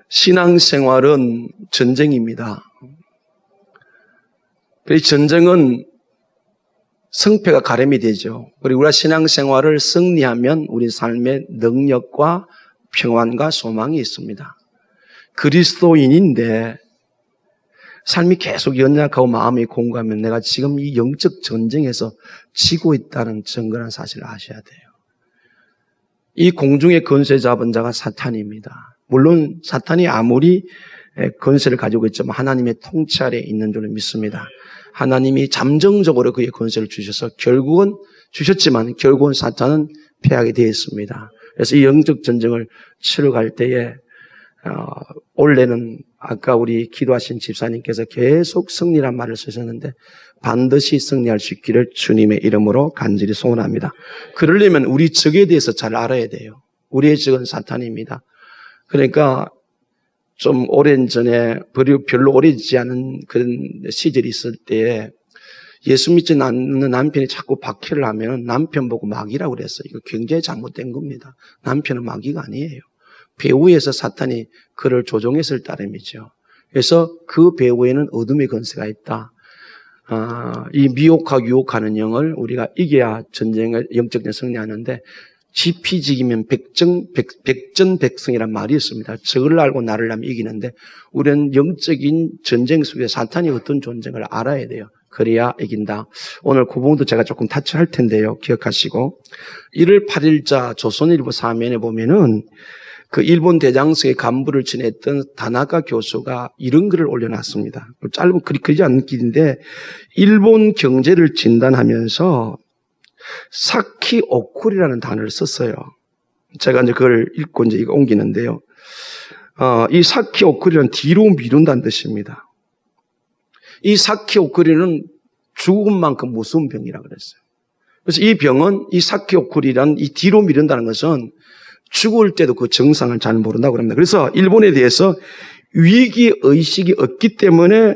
신앙생활은 전쟁입니다. 이 전쟁은 승패가 가름이 되죠. 그리고 우리가 신앙생활을 승리하면 우리 삶의 능력과 평안과 소망이 있습니다. 그리스도인인데 삶이 계속 연약하고 마음이 공고하면 내가 지금 이 영적 전쟁에서 지고 있다는 증거란 사실을 아셔야 돼요. 이 공중의 권세 잡은 자가 사탄입니다. 물론 사탄이 아무리 권세를 가지고 있지만 하나님의 통치 아래에 있는 줄을 믿습니다. 하나님이 잠정적으로 그의 권세를 주셔서 결국은 사탄은 패하게 되어 있습니다. 그래서 이 영적 전쟁을 치러갈 때에 올해는 아까 우리 기도하신 집사님께서 계속 승리란 말을 쓰셨는데 반드시 승리할 수 있기를 주님의 이름으로 간절히 소원합니다. 그러려면 우리 적에 대해서 잘 알아야 돼요. 우리의 적은 사탄입니다. 그러니까 좀 오랜 전에 별로 오래지 않은 그런 시절이 있을 때에 예수 믿지 않는 남편이 자꾸 박해를 하면 남편 보고 마귀라고 그랬어요. 이거 굉장히 잘못된 겁니다. 남편은 마귀가 아니에요. 배후에서 사탄이 그를 조종했을 따름이죠. 그래서 그 배후에는 어둠의 권세가 있다. 이 미혹하고 유혹하는 영을 우리가 이겨야 영적 전쟁을 승리하는데 지피지기면 백전백승이란 말이 있습니다. 적을 알고 나를 알면 이기는데 우리는 영적인 전쟁 속에 사탄이 어떤 존재를 알아야 돼요. 그래야 이긴다. 오늘 그 부분도 제가 조금 타치할 텐데요. 기억하시고 1월 8일자 조선일보 사면에 보면은 그 일본 대장성의 간부를 지냈던 다나카 교수가 이런 글을 올려놨습니다. 짧은 글이 크지 않은 길인데 일본 경제를 진단하면서 사키 오쿠리라는 단어를 썼어요. 제가 이제 그걸 읽고 이제 이거 옮기는데요. 이 사키 오쿠리는 뒤로 미룬다는 뜻입니다. 이 사키 오쿠리는 죽음만큼 무서운 병이라고 그랬어요. 그래서 이 병은 이 사키 오쿠리란 이 뒤로 미룬다는 것은 죽을 때도 그 정상을 잘 모른다고 합니다. 그래서 일본에 대해서 위기 의식이 없기 때문에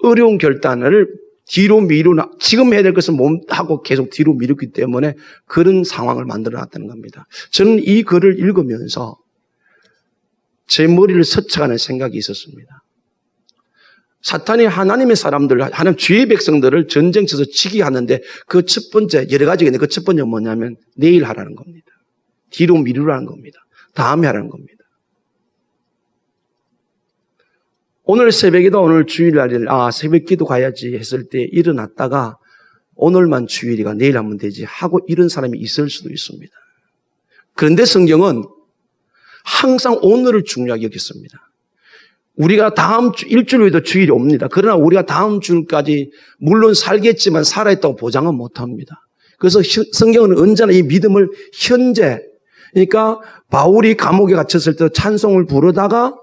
어려운 결단을 뒤로 미루나 지금 해야 될 것을 못하고 계속 뒤로 미뤘기 때문에 그런 상황을 만들어놨다는 겁니다. 저는 이 글을 읽으면서 제 머리를 스쳐가는 생각이 있었습니다. 사탄이 하나님의 사람들, 하나님 주의 백성들을 전쟁쳐서 지게 하는데 그 첫 번째, 여러 가지가 있는데 그 첫 번째는 뭐냐면 내일 하라는 겁니다. 뒤로 미루라는 겁니다. 다음에 하라는 겁니다. 오늘 새벽에도 오늘 주일날을 새벽 기도 가야지 했을 때 일어났다가 오늘만 주일이가 내일 하면 되지 하고 이런 사람이 있을 수도 있습니다. 그런데 성경은 항상 오늘을 중요하게 여겼습니다. 우리가 다음 주 일주일 후에도 주일이 옵니다. 그러나 우리가 다음 주까지 물론 살겠지만 살아있다고 보장은 못합니다. 그래서 성경은 언제나 이 믿음을 현재, 그러니까 바울이 감옥에 갇혔을 때 찬송을 부르다가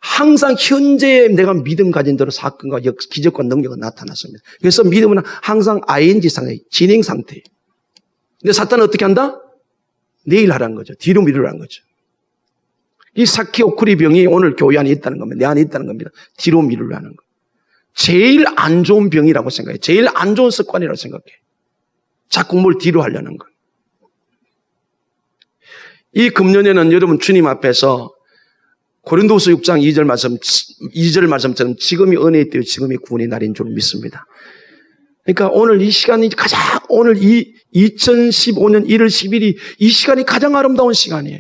항상 현재에 내가 믿음 가진 대로 사건과 기적과 능력은 나타났습니다. 그래서 믿음은 항상 ing 상태, 진행 상태예요. 근데 사탄은 어떻게 한다? 내일 하라는 거죠. 뒤로 미루라는 거죠. 이 사키 오쿠리 병이 오늘 교회 안에 있다는 겁니다. 내 안에 있다는 겁니다. 뒤로 미루라는 거. 제일 안 좋은 병이라고 생각해요. 제일 안 좋은 습관이라고 생각해요. 자꾸 뭘 뒤로 하려는 거. 이 금년에는 여러분 주님 앞에서 고린도후서 6장 2절 말씀처럼 지금이 은혜의 때요 지금이 구원의 날인 줄 믿습니다. 그러니까 오늘 이 시간이 오늘 이 2015년 1월 10일이 이 시간이 가장 아름다운 시간이에요.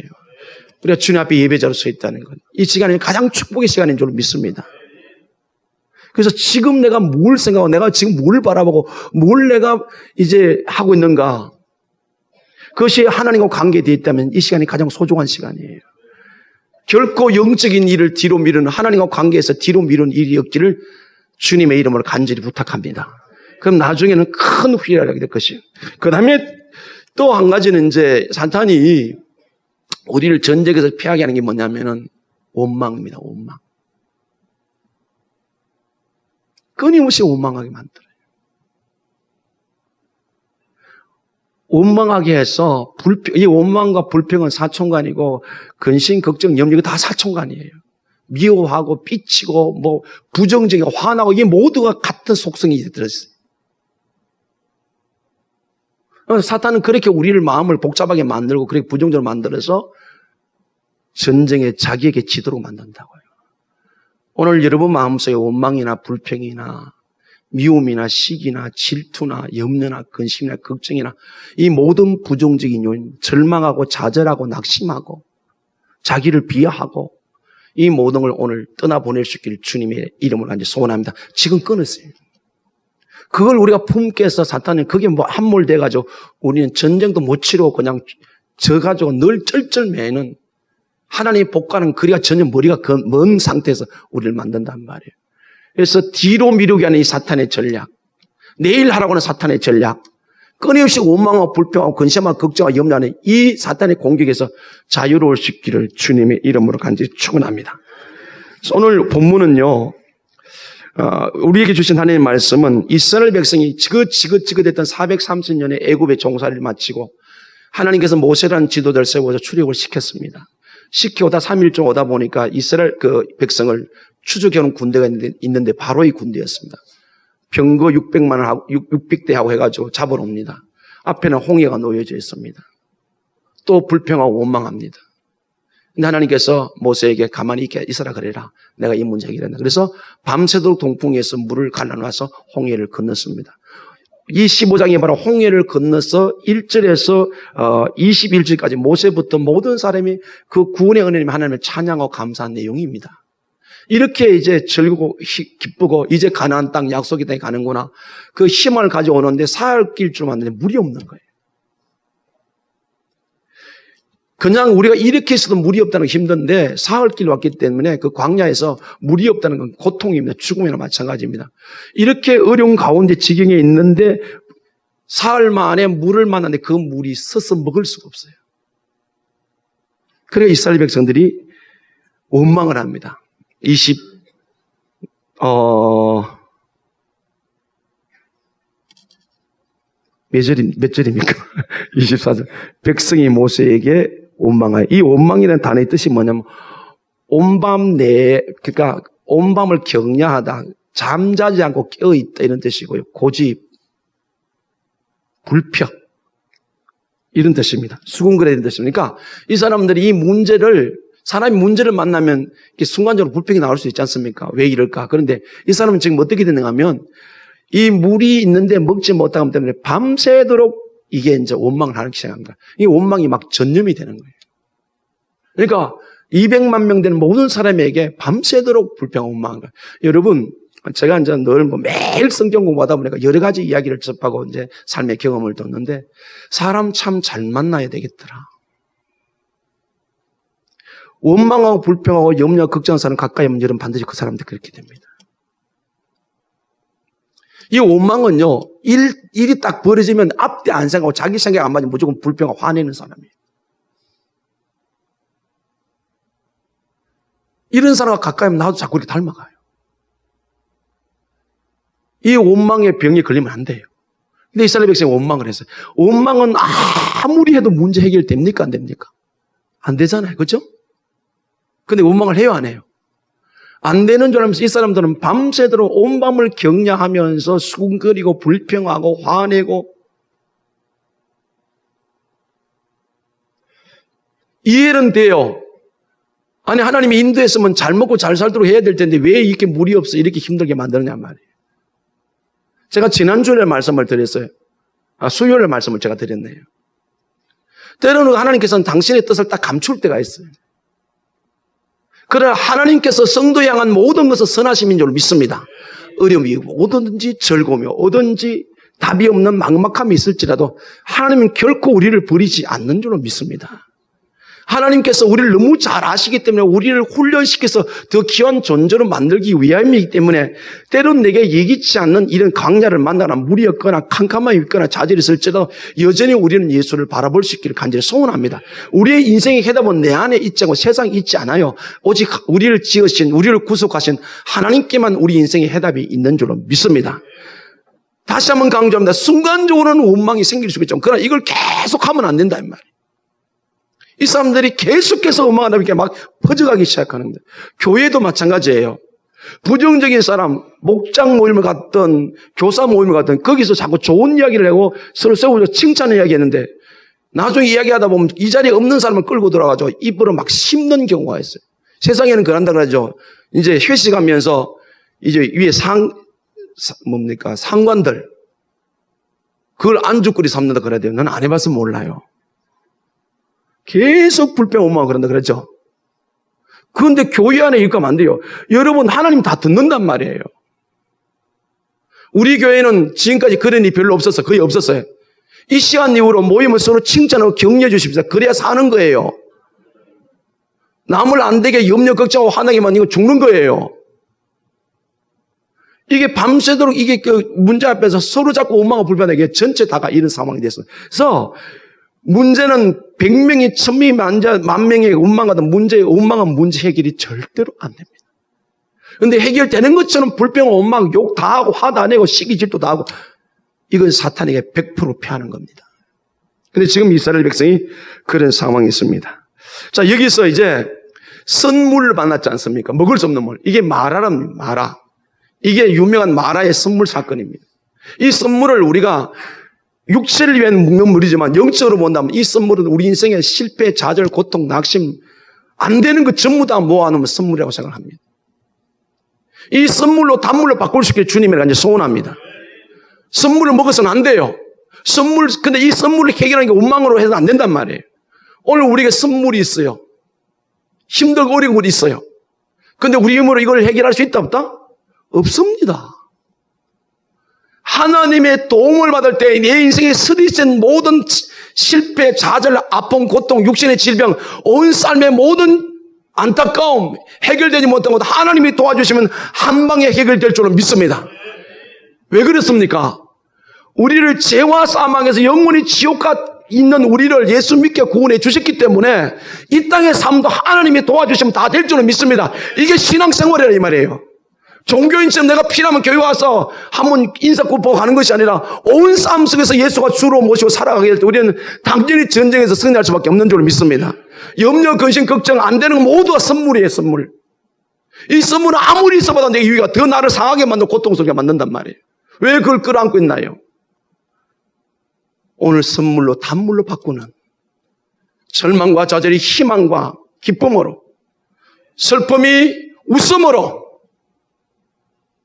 우리가 주님 앞에 예배자로 서 있다는 것. 이 시간이 가장 축복의 시간인 줄 믿습니다. 그래서 지금 내가 뭘 생각하고 내가 지금 뭘 바라보고 뭘 내가 이제 하고 있는가. 그것이 하나님과 관계되어 있다면 이 시간이 가장 소중한 시간이에요. 결코 영적인 일을 뒤로 미루는 하나님과 관계에서 뒤로 미루는 일이 없기를 주님의 이름으로 간절히 부탁합니다. 그럼 나중에는 큰 후회를 하게 될 것이에요. 그 다음에 또 한 가지는 이제 사탄이 우리를 전쟁에서 피하게 하는 게 뭐냐면은 원망입니다. 원망. 끊임없이 원망하게 만들어요. 원망하게 해서 이 원망과 불평은 사촌간이고 근심, 걱정, 염려 이거 다 사촌간이에요. 미워하고 삐치고 뭐 부정적이고 화나고 이게 모두가 같은 속성이 들었어요. 사탄은 그렇게 우리를 마음을 복잡하게 만들고 그렇게 부정적으로 만들어서 전쟁에 자기에게 지도록 만든다고요. 오늘 여러분 마음속에 원망이나 불평이나 미움이나 시기나 질투나 염려나 근심이나 걱정이나 이 모든 부정적인 요인, 절망하고 좌절하고 낙심하고 자기를 비하하고 이 모든 걸 오늘 떠나보낼 수 있기를 주님의 이름으로 간절히 소원합니다. 지금 끊으세요. 그걸 우리가 품게 해서 사탄은 그게 뭐 함몰돼가지고 우리는 전쟁도 못 치르고 그냥 져가지고 늘 쩔쩔매는 하나님의 복과는 그리가 전혀 머리가 먼 상태에서 우리를 만든단 말이에요. 그래서 뒤로 미루게 하는 이 사탄의 전략, 내일 하라고 하는 사탄의 전략, 끊임없이 원망하고 불평하고 근심하고 걱정하고 염려하는 이 사탄의 공격에서 자유로울 수 있기를 주님의 이름으로 간절히 축원합니다. 오늘 본문은요, 우리에게 주신 하나님의 말씀은 이스라엘 백성이 지긋지긋했던 430년의 애굽의 종살이를 마치고 하나님께서 모세라는 지도자를 세워서 출애굽을 시켰습니다. 시켜오다 3일쯤 오다 보니까 이스라엘 그 백성을 추적해오는 군대가 있는데 바로 이 군대였습니다. 병거 600대하고 해가지고 잡으러 옵니다. 앞에는 홍해가 놓여져 있습니다. 또 불평하고 원망합니다. 근데 하나님께서 모세에게 가만히 있어라 그래라. 내가 이 문제 해결한다. 그래서 밤새도록 동풍에서 물을 갈라놔서 홍해를 건넜습니다. 이 15장이 바로 홍해를 건너서 1절에서 21절까지 모세부터 모든 사람이 그 구원의 은혜님 하나님을 찬양하고 감사한 내용입니다. 이렇게 이제 즐기고 기쁘고 이제 가나안 땅 약속의 땅에 가는구나. 그 희망을 가져오는데 사흘 길 줄 알았는데 물이 없는 거예요. 그냥 우리가 이렇게 있어도 물이 없다는 게 힘든데 사흘 길 왔기 때문에 그 광야에서 물이 없다는 건 고통입니다. 죽음이나 마찬가지입니다. 이렇게 어려운 가운데 지경에 있는데 사흘 만에 물을 만났는데 그 물이 서서 먹을 수가 없어요. 그래서 이스라엘 백성들이 원망을 합니다. 몇 절입니까? 24절. 백성이 모세에게 원망하여. 이 원망이라는 단어의 뜻이 뭐냐면 온밤 내에, 그러니까 온밤을 경야하다, 잠자지 않고 깨어있다 이런 뜻이고요. 고집, 불평 이런 뜻입니다. 수군거래 이런 뜻입니다. 그러니까 이 사람들이 이 문제를, 사람이 문제를 만나면 순간적으로 불평이 나올 수 있지 않습니까? 왜 이럴까? 그런데 이 사람은 지금 어떻게 되는가 하면 이 물이 있는데 먹지 못하기 때문에 밤새도록 이게 이제 원망을 하기 시작합니다. 이 원망이 막 전염이 되는 거예요. 그러니까 200만 명 되는 모든 사람에게 밤새도록 불평하고 원망한 거예요. 여러분, 제가 이제 늘 매일 성경 공부하다 보니까 여러 가지 이야기를 접하고 이제 삶의 경험을 듣는데 사람 참 잘 만나야 되겠더라. 원망하고 불평하고 염려, 걱정하는 사람 가까이 하면 여러분 반드시 그 사람들 그렇게 됩니다. 이 원망은요, 일이 딱 벌어지면 앞뒤 안 생각하고 자기 생각 안 맞으면 무조건 불평하고 화내는 사람이에요. 이런 사람과 가까이 하면 나도 자꾸 이렇게 닮아가요. 이 원망의 병에 걸리면 안 돼요. 근데 이스라엘 백성이 원망을 했어요. 원망은 아무리 해도 문제 해결됩니까? 안 됩니까? 안 되잖아요. 그죠? 근데 원망을 해요? 안 해요? 안 되는 줄 알면서 이 사람들은 밤새도록 온 밤을 경야하면서 수군거리고 불평하고 화내고 이해는 돼요. 아니 하나님이 인도했으면 잘 먹고 잘 살도록 해야 될 텐데 왜 이렇게 물이 없어 이렇게 힘들게 만드느냐 말이에요. 제가 지난주에 말씀을 드렸어요. 수요일에 말씀을 제가 드렸네요. 때로는 하나님께서는 당신의 뜻을 딱 감출 때가 있어요. 그러나 하나님께서 성도에 향한 모든 것을 선하심인 줄 믿습니다. 어려움이 오든지 즐거움이 오든지 답이 없는 막막함이 있을지라도 하나님은 결코 우리를 버리지 않는 줄로 믿습니다. 하나님께서 우리를 너무 잘 아시기 때문에 우리를 훈련시켜서 더 귀한 존재로 만들기 위함이기 때문에 때론 내게 예기치 않는 이런 광야를 만나거나 물이 없거나 캄캄함이 있거나 좌절이 있을지라도 여전히 우리는 예수를 바라볼 수 있기를 간절히 소원합니다. 우리의 인생의 해답은 내 안에 있지 않고 세상에 있지 않아요. 오직 우리를 지으신 우리를 구속하신 하나님께만 우리 인생의 해답이 있는 줄로 믿습니다. 다시 한번 강조합니다. 순간적으로는 원망이 생길 수 있겠죠. 그러나 이걸 계속하면 안 된다 이 말이에요. 이 사람들이 계속해서 원망하다 보니까 막 퍼져가기 시작하는 거예요. 교회도 마찬가지예요. 부정적인 사람, 목장 모임을 갔던 교사 모임을 갔던 거기서 자꾸 좋은 이야기를 하고 서로 세우면서 칭찬을 이야기했는데 나중에 이야기하다 보면 이 자리에 없는 사람을 끌고 들어가서 입으로 막 씹는 경우가 있어요. 세상에는 그런다 그러죠. 이제 회식하면서 이제 위에 상관들. 그걸 안주거리 삼는다 그래야 돼요. 난 안 해봐서 몰라요. 계속 불평 원망하고 그런다 그랬죠. 그런데 교회 안에 이렇게 하면 안 돼요. 여러분, 하나님 다 듣는단 말이에요. 우리 교회는 지금까지 그런 일이 별로 없었어요. 거의 없었어요. 이 시간 이후로 모임을 서로 칭찬하고 격려해 주십시오. 그래야 사는 거예요. 남을 안 되게 염려 걱정하고 화나게만 이거 죽는 거예요. 이게 밤새도록 이게 그 문제 앞에서 서로 자꾸 원망하고 불편하게 전체 다가 이런 상황이 됐어요. 그래서 문제는 100명이 1000명이 만 명이 원망하던 원망한 문제 해결이 절대로 안 됩니다. 그런데 해결되는 것처럼 불평, 원망, 욕 다 하고 화 다 내고 시기 질투 다 하고 이건 사탄에게 100% 피하는 겁니다. 근데 지금 이스라엘 백성이 그런 상황이 있습니다. 자, 여기서 이제 선물을 만났지 않습니까? 먹을 수 없는 물. 이게 마라랍니다. 마라. 이게 유명한 마라의 선물 사건입니다. 이 선물을 우리가 육체를 위한 먹는 물이지만 영적으로 본다면 이 선물은 우리 인생의 실패, 좌절, 고통, 낙심 안 되는 것 전부 다 모아놓으면 선물이라고 생각합니다. 이 선물로 단물로 바꿀 수 있게 주님이라 이제 소원합니다. 선물을 먹어서는 안 돼요. 근데 이 선물을 해결하는 게 원망으로 해서는 안 된단 말이에요. 오늘 우리에게 선물이 있어요. 힘들고 어려운 것이 있어요. 근데 우리 힘으로 이걸 해결할 수 있다 없다? 없습니다. 하나님의 도움을 받을 때 내 인생에 스리센 모든 실패, 좌절, 아픔, 고통, 육신의 질병, 온 삶의 모든 안타까움, 해결되지 못한 것 하나님이 도와주시면 한 방에 해결될 줄로 믿습니다. 왜 그렇습니까? 우리를 죄와 사망에서 영원히 지옥가 있는 우리를 예수 믿게 구원해 주셨기 때문에 이 땅의 삶도 하나님이 도와주시면 다 될 줄로 믿습니다. 이게 신앙생활이라 이 말이에요. 종교인처럼 내가 필요하면 교회 와서 한번 인사굿보고 가는 것이 아니라 온 삶 속에서 예수가 주로 모시고 살아가게 될 때 우리는 당연히 전쟁에서 승리할 수밖에 없는 줄로 믿습니다. 염려, 근심, 걱정 안 되는 건 모두가 선물이에요. 선물. 이 선물은 아무리 있어봐도 내 유익가 더 나를 상하게 만들고 고통스럽게 만든단 말이에요. 왜 그걸 끌어안고 있나요? 오늘 선물로 단물로 바꾸는 절망과 좌절이 희망과 기쁨으로, 슬픔이 웃음으로,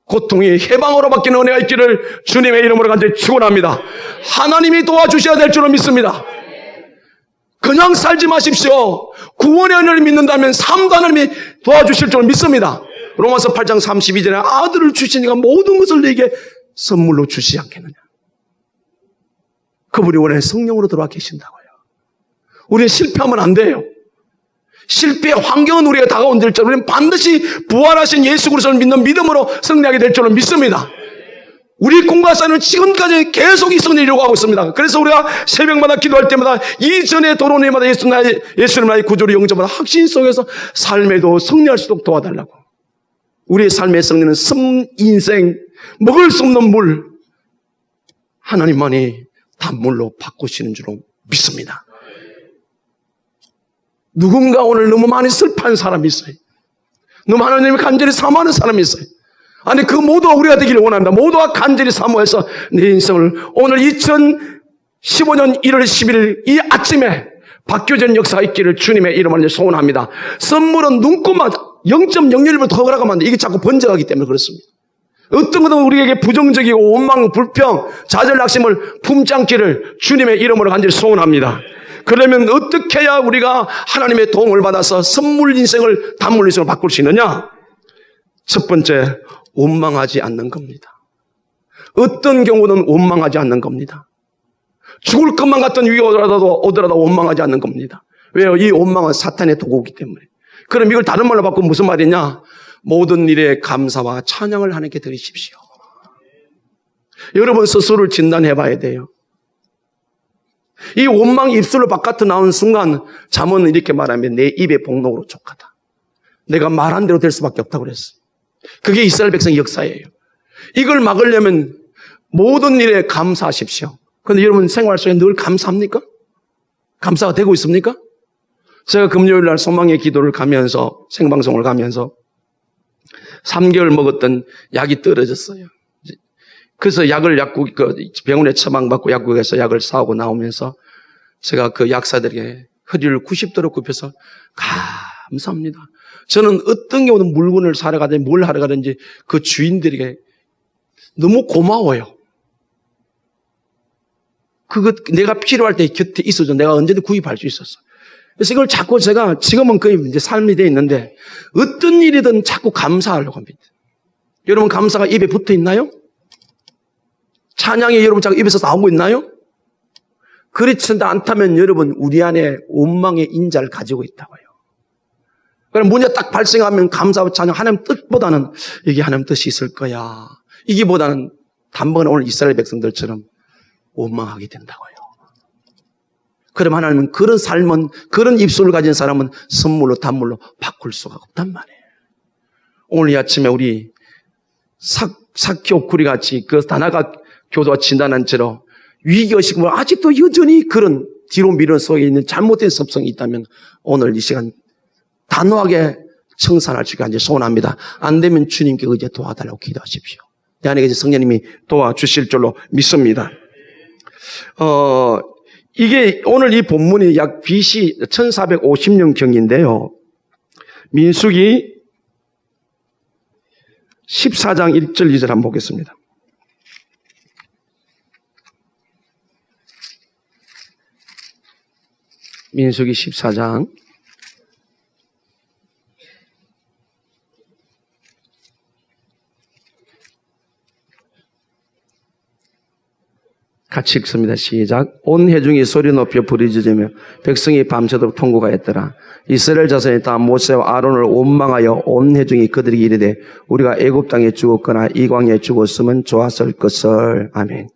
고통이 해방으로 바뀌는 은혜가 있기를 주님의 이름으로 간절히 축원합니다. 하나님이 도와주셔야 될 줄로 믿습니다. 그냥 살지 마십시오. 구원의 은혜를 믿는다면 삶도 하나님이 도와주실 줄로 믿습니다. 로마서 8장 32절에 아들을 주시니까 모든 것을 내게 선물로 주시지 않겠느냐. 그분이 원래 성령으로 들어와 계신다고요. 우리는 실패하면 안 돼요. 실패의 환경은 우리가 다가온들 줄 우리는 반드시 부활하신 예수 그리스도를 믿는 믿음으로 승리하게 될 줄로 믿습니다. 우리 꿈과 사는 지금까지 계속 이 승리를 요구하고 있습니다. 그래서 우리가 새벽마다 기도할 때마다 이전에 돌아오는 해마다 예수님 나의 구주로 영접하는 확신 속에서 삶에도 승리할 수 있도록 도와달라고. 우리의 삶의 승리는 인생, 먹을 수 없는 물, 하나님만이 단물로 바꾸시는 줄로 믿습니다. 누군가 오늘 너무 많이 슬퍼하는 사람이 있어요. 너무 하나님을 간절히 사모하는 사람이 있어요. 아니 그 모두가 우리가 되기를 원합니다. 모두가 간절히 사모해서 내 인생을 오늘 2015년 1월 11일 이 아침에 바뀌어진 역사가 있기를 주님의 이름으로 소원합니다. 선물은 눈곱만 0.01번 더 허락하면 안 돼. 이게 자꾸 번져가기 때문에 그렇습니다. 어떤 것은 우리에게 부정적이고 원망, 불평, 좌절, 낙심을 품지 않기를 주님의 이름으로 간절히 소원합니다. 그러면 어떻게 해야 우리가 하나님의 도움을 받아서 선물 인생을 단물 인생을 바꿀 수 있느냐? 첫 번째, 원망하지 않는 겁니다. 어떤 경우는 원망하지 않는 겁니다. 죽을 것만 같은 위기가 오더라도 원망하지 않는 겁니다. 왜요? 이 원망은 사탄의 도구이기 때문에. 그럼 이걸 다른 말로 바꾸면 무슨 말이냐? 모든 일에 감사와 찬양을 하나님께 드리십시오. 여러분 스스로를 진단해 봐야 돼요. 이 원망이 입술로 바깥으로 나오는 순간 잠언은 이렇게 말하면 내 입의 복록으로 족하다. 내가 말한 대로 될 수밖에 없다고 그랬어요. 그게 이스라엘 백성의 역사예요. 이걸 막으려면 모든 일에 감사하십시오. 그런데 여러분 생활 속에 늘 감사합니까? 감사가 되고 있습니까? 제가 금요일 날 소망의 기도를 가면서 생방송을 가면서 3개월 먹었던 약이 떨어졌어요. 그래서 병원에 처방받고 약국에서 약을 사오고 나오면서 제가 그 약사들에게 허리를 90도로 굽혀서 감사합니다. 저는 어떤 경우는 물건을 사러 가든지 뭘 하러 가든지 그 주인들에게 너무 고마워요. 그거 내가 필요할 때 곁에 있어줘. 내가 언제든 구입할 수 있었어. 그래서 이걸 자꾸 제가 지금은 거의 이제 삶이 되어 있는데 어떤 일이든 자꾸 감사하려고 합니다. 여러분 감사가 입에 붙어 있나요? 찬양이 여러분 자꾸 입에서 나오고 있나요? 그렇지 않다면 여러분 우리 안에 원망의 인자를 가지고 있다고요. 그럼 문제 딱 발생하면 감사와 찬양 하나님 뜻보다는 이게 하나님 뜻이 있을 거야. 이기보다는 단번에 오늘 이스라엘 백성들처럼 원망하게 된다고요. 그럼 하나님은 그런 삶은 그런 입술을 가진 사람은 선물로 단물로 바꿀 수가 없단 말이에요. 오늘 이 아침에 우리 사키오쿠리 같이 그 다나가 교도가 진단한 채로 위기의식을 아직도 여전히 그런 뒤로 미련 속에 있는 잘못된 습성이 있다면 오늘 이 시간 단호하게 청산할 수 있게 소원합니다. 안 되면 주님께 의지해 도와달라고 기도하십시오. 내 안에 계신 성령님이 도와주실 줄로 믿습니다. 이게 오늘 이 본문이 약 BC 1450년경인데요. 민수기 14장 1절 2절 한번 보겠습니다. 민수기 14장 같이 읽습니다. 시작. 온 회중이 소리 높여 부르짖으며 백성이 밤새도록 통곡하였더라. 이스라엘 자손이 다 모세와 아론을 원망하여 온 회중이 그들에게 이르되 우리가 애굽 땅에 죽었거나 이 광야에 죽었으면 좋았을 것을. 아멘.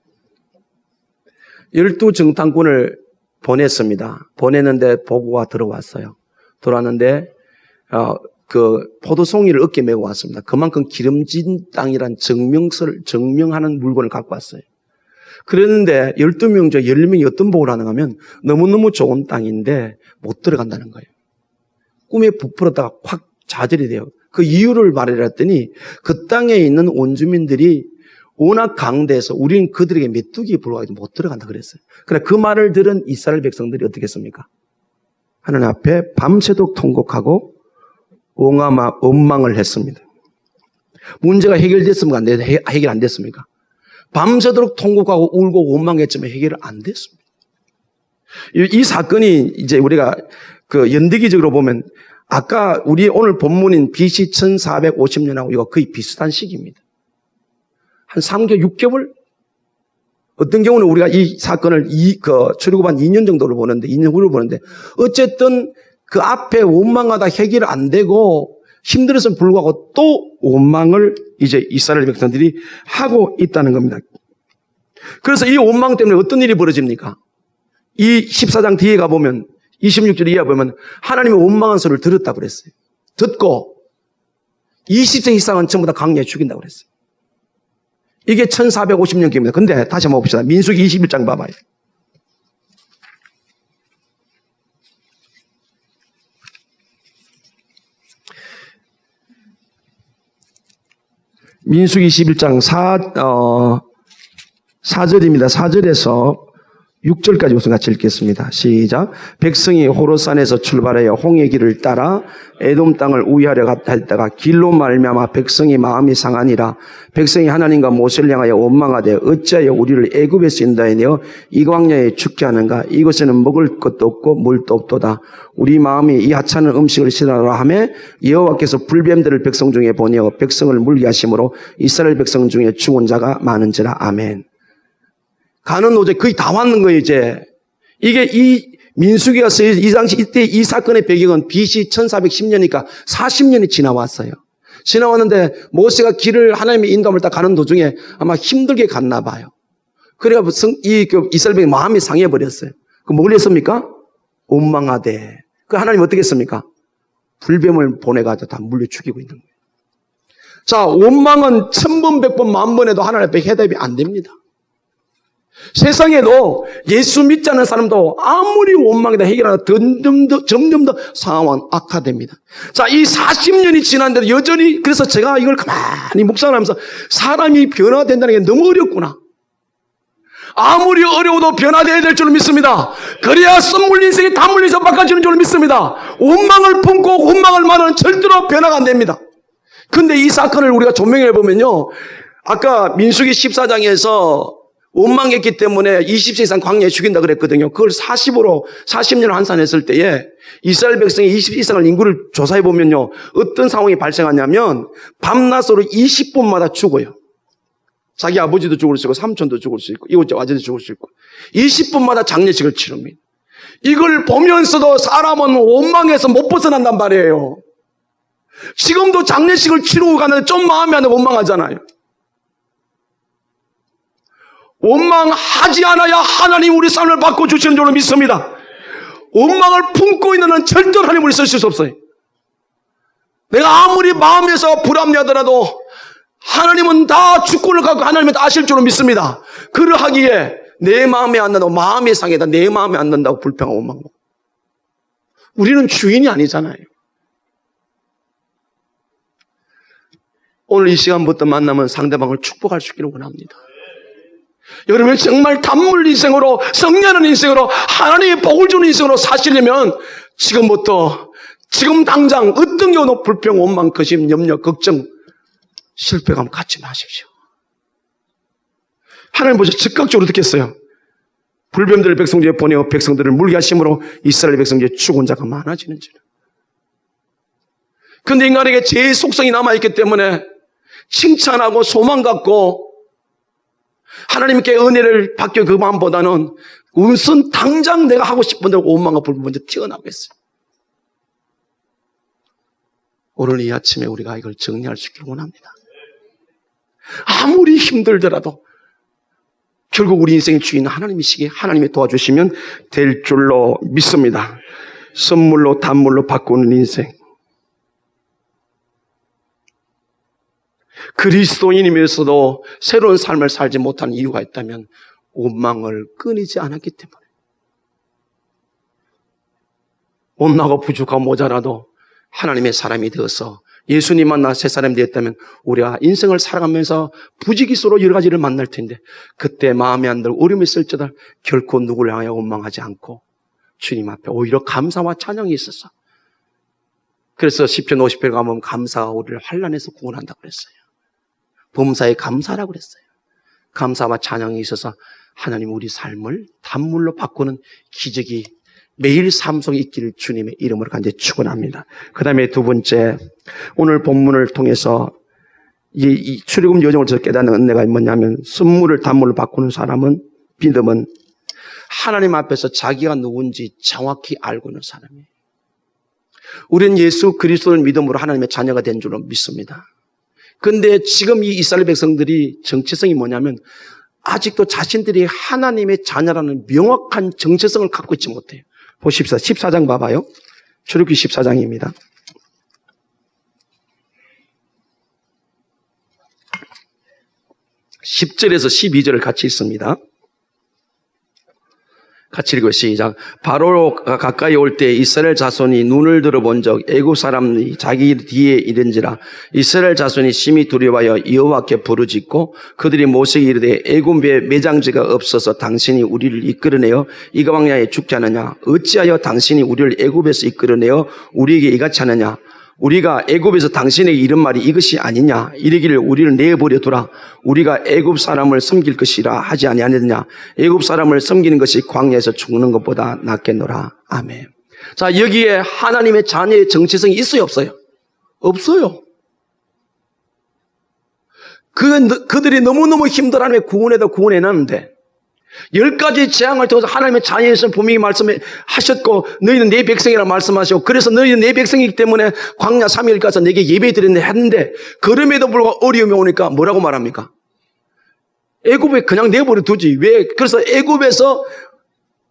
12정탐꾼을 보냈습니다. 보냈는데 보고가 들어왔어요. 들어왔는데 그 포도송이를 어깨에 메고 왔습니다. 그만큼 기름진 땅이란 증명하는 물건을 갖고 왔어요. 그랬는데 12명 중 10명이 어떤 보고를 하는가 하면 너무너무 좋은 땅인데 못 들어간다는 거예요. 꿈에 부풀었다가 확 좌절이 돼요. 그 이유를 말하려 했더니 그 땅에 있는 원주민들이 워낙 강대해서 우리는 그들에게 메뚜기에 불과해도 못 들어간다 그랬어요. 그러나 그 말을 들은 이스라엘 백성들이 어떻게 했습니까? 하나님 앞에 밤새도록 통곡하고 원망을 했습니다. 문제가 해결됐습니까? 해결 안 됐습니까? 밤새도록 통곡하고 울고 원망했지만 해결 안 됐습니다. 이 사건이 이제 우리가 그 연대기적으로 보면 아까 우리 오늘 본문인 BC 1450년하고 이거 거의 비슷한 시기입니다. 한 3개월, 6개월? 어떤 경우는 우리가 이 사건을 출애굽 한 2년 정도를 보는데, 2년 후를 보는데, 어쨌든 그 앞에 원망하다 해결 안 되고 힘들어서 불구하고 또 원망을 이제 이스라엘 백성들이 하고 있다는 겁니다. 그래서 이 원망 때문에 어떤 일이 벌어집니까? 이 14장 뒤에 가보면 26절 이하에 보면 하나님이 원망한 소리를 들었다고 그랬어요. 듣고 20세 이상은 전부 다 강야에 죽인다고 그랬어요. 이게 1450년경입니다. 근데 다시 한번 봅시다. 민수기 21장 봐봐요. 민수기 21장 4절입니다. 4절에서 6절까지 우선 같이 읽겠습니다. 시작. 백성이 호로산에서 출발하여 홍해 길을 따라 에돔 땅을 우회하려 했다가 길로 말미암아 백성이 마음이 상하니라. 백성이 하나님과 모세를 향하여 원망하되 어찌하여 우리를 애굽에서 인도하여 내어 이 광야에 죽게 하는가? 이곳에는 먹을 것도 없고 물도 없도다. 우리 마음이 이 하찮은 음식을 싫어하라 하며 여호와께서 불뱀들을 백성 중에 보내어 백성을 물게 하심으로 이스라엘 백성 중에 죽은 자가 많은지라. 아멘. 가는 노제 거의 다 왔는 거예요, 이제. 이게 이 민수기가 이 당시 이때 이 사건의 배경은 BC 1410년이니까 40년이 지나왔어요. 지나왔는데 모세가 길을 하나님의 인도함을 딱 가는 도중에 아마 힘들게 갔나 봐요. 그래가 이스라엘 백성의 마음이 상해버렸어요. 그 뭘 했습니까? 원망하되. 그 하나님 어떻게 했습니까? 불뱀을 보내가지고 다 물려 죽이고 있는 거예요. 자, 원망은 1000번, 100번, 10,000번 해도 하나님 앞에 해답이 안 됩니다. 세상에도 예수 믿지 않는 사람도 아무리 원망이다 해결하다 점점 더 상황은 악화됩니다. 자, 이 40년이 지났는데도 여전히 그래서 제가 이걸 가만히 묵상을 하면서 사람이 변화된다는 게 너무 어렵구나. 아무리 어려워도 변화되어야 될 줄 믿습니다. 그래야 선물 인생이 단물 인생 바꿔지는 줄 믿습니다. 원망을 품고 원망을 말하는 절대로 변화가 안 됩니다. 근데 이 사건을 우리가 조명해 보면요, 아까 민수기 14장에서 원망했기 때문에 20세 이상 광야에 죽인다 그랬거든요. 그걸 40년 환산했을 때에 이스라엘 백성이 20세 이상을 인구를 조사해 보면요, 어떤 상황이 발생하냐면 밤낮으로 20분마다 죽어요. 자기 아버지도 죽을 수 있고 삼촌도 죽을 수 있고 이웃집 아저도 죽을 수 있고 20분마다 장례식을 치릅니다. 이걸 보면서도 사람은 원망해서 못 벗어난단 말이에요. 지금도 장례식을 치르고 가는데 좀 마음이 안 돼 원망하잖아요. 원망하지 않아야 하나님 우리 삶을 바꿔주시는 줄로 믿습니다. 원망을 품고 있는 한 절대로 하나님을 쓸 수 없어요. 내가 아무리 마음에서 불합리하더라도 하나님은 다 주권을 갖고 하나님은 다 아실 줄로 믿습니다. 그러하기에 내 마음에 안 든다고 마음의 상에다 내 마음에 안 든다고 불평하고 원망하고. 우리는 주인이 아니잖아요. 오늘 이 시간부터 만나면 상대방을 축복할 수 있기를 원합니다. 여러분 정말 단물 인생으로 성령의 인생으로 하나님의 복을 주는 인생으로 사시려면 지금부터 지금 당장 어떤 경우도 불평, 원망, 거심, 염려, 걱정, 실패감 갖지 마십시오. 하나님 보셔 즉각적으로 듣겠어요. 불뱀들을 백성 중에 보내어 백성들을 물게 하심으로 이스라엘 백성 중에 죽은 자가 많아지는지라. 그런데 인간에게 죄의 속성이 남아있기 때문에 칭찬하고 소망 갖고 하나님께 은혜를 받기 그 마음보다는 우선 당장 내가 하고 싶은 대로 원망과 불평 먼저 튀어나오겠어요. 오늘 이 아침에 우리가 이걸 정리할 수 있기를 원합니다. 아무리 힘들더라도 결국 우리 인생의 주인은 하나님이시기에 하나님이 도와주시면 될 줄로 믿습니다. 선물로 단물로 바꾸는 인생. 그리스도인이면서도 새로운 삶을 살지 못한 이유가 있다면 원망을 끊이지 않았기 때문에. 못나고 부족하고 모자라도 하나님의 사람이 되어서 예수님 만나 새 사람이 되었다면 우리가 인생을 살아가면서 부지기수로 여러 가지를 만날 텐데 그때 마음에 안 들고 어려움이 있을지라도 결코 누구를 향하여 원망하지 않고 주님 앞에 오히려 감사와 찬양이 있었어. 그래서 시편 50편에 가면 감사가 우리를 환난에서 구원한다고 그랬어요. 범사에 감사라고 그랬어요. 감사와 찬양이 있어서 하나님 우리 삶을 단물로 바꾸는 기적이 매일 삶 속에 있기를 주님의 이름으로 간절히 축원합니다. 그 다음에 두 번째, 오늘 본문을 통해서 이 출애굽 여정을 깨닫는 은혜가 뭐냐면 선물을 단물로 바꾸는 사람은 믿음은 하나님 앞에서 자기가 누군지 정확히 알고 있는 사람이에요. 우리는 예수 그리스도를 믿음으로 하나님의 자녀가 된 줄로 믿습니다. 그런데 지금 이 이스라엘 백성들이 정체성이 뭐냐면 아직도 자신들이 하나님의 자녀라는 명확한 정체성을 갖고 있지 못해요. 보십시오. 14장 봐봐요. 출애굽기 14장입니다. 10절에서 12절을 같이 읽습니다. 같이 읽어요. 시작. 바로가 가까이 올 때 이스라엘 자손이 눈을 들어본 적 애굽 사람이 자기 뒤에 이른지라. 이스라엘 자손이 심히 두려워하여 여호와께 부르짖고 그들이 모세에게 이르되 애굽에 매장지가 없어서 당신이 우리를 이끌어내어 이 광야에 죽지 않느냐. 어찌하여 당신이 우리를 애굽에서 이끌어내어 우리에게 이같이 하느냐. 우리가 애굽에서 당신에게 이런 말이 이것이 아니냐. 이르기를 우리를 내버려 두라. 우리가 애굽 사람을 섬길 것이라 하지 아니하느냐. 애굽 사람을 섬기는 것이 광야에서 죽는 것보다 낫겠노라. 아멘. 자, 여기에 하나님의 자녀의 정체성이 있어요, 없어요? 없어요. 그들이 너무너무 힘들어 하나님의 구원해놨는데 10가지 재앙을 통해서 하나님의 자녀에서 분명히 말씀하셨고 너희는 내 백성이라고 말씀하셨고 그래서 너희는 내 백성이기 때문에 광야 3일 가서 내게 예배 드렸네 했는데 그럼에도 불구하고 어려움이 오니까 뭐라고 말합니까? 애굽에 그냥 내버려 두지. 왜? 그래서 애굽에서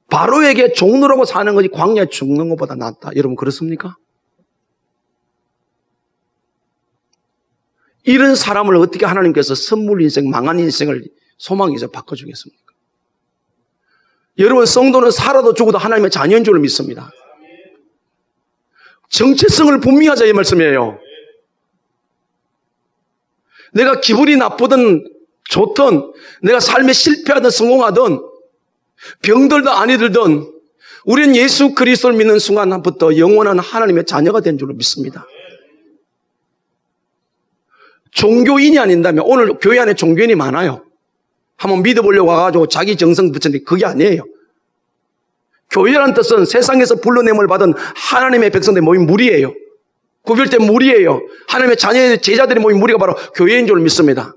바로에게 종노라고 사는 것이 광야에 죽는 것보다 낫다. 여러분 그렇습니까? 이런 사람을 어떻게 하나님께서 선물 인생, 망한 인생을 소망에서 바꿔주겠습니까? 여러분 성도는 살아도 죽어도 하나님의 자녀인 줄 믿습니다. 정체성을 분명하자 이 말씀이에요. 내가 기분이 나쁘든 좋든 내가 삶에 실패하든 성공하든 병들든 아니 들든 우리는 예수 그리스도를 믿는 순간부터 영원한 하나님의 자녀가 된 줄로 믿습니다. 종교인이 아닌다면, 오늘 교회 안에 종교인이 많아요. 한번 믿어보려고 와가지고 자기 정성 붙였는데 그게 아니에요. 교회라는 뜻은 세상에서 불러냄을 받은 하나님의 백성들의 모임 무리예요. 구별된 무리예요. 하나님의 자녀의 제자들의 모임 무리가 바로 교회인 줄 믿습니다.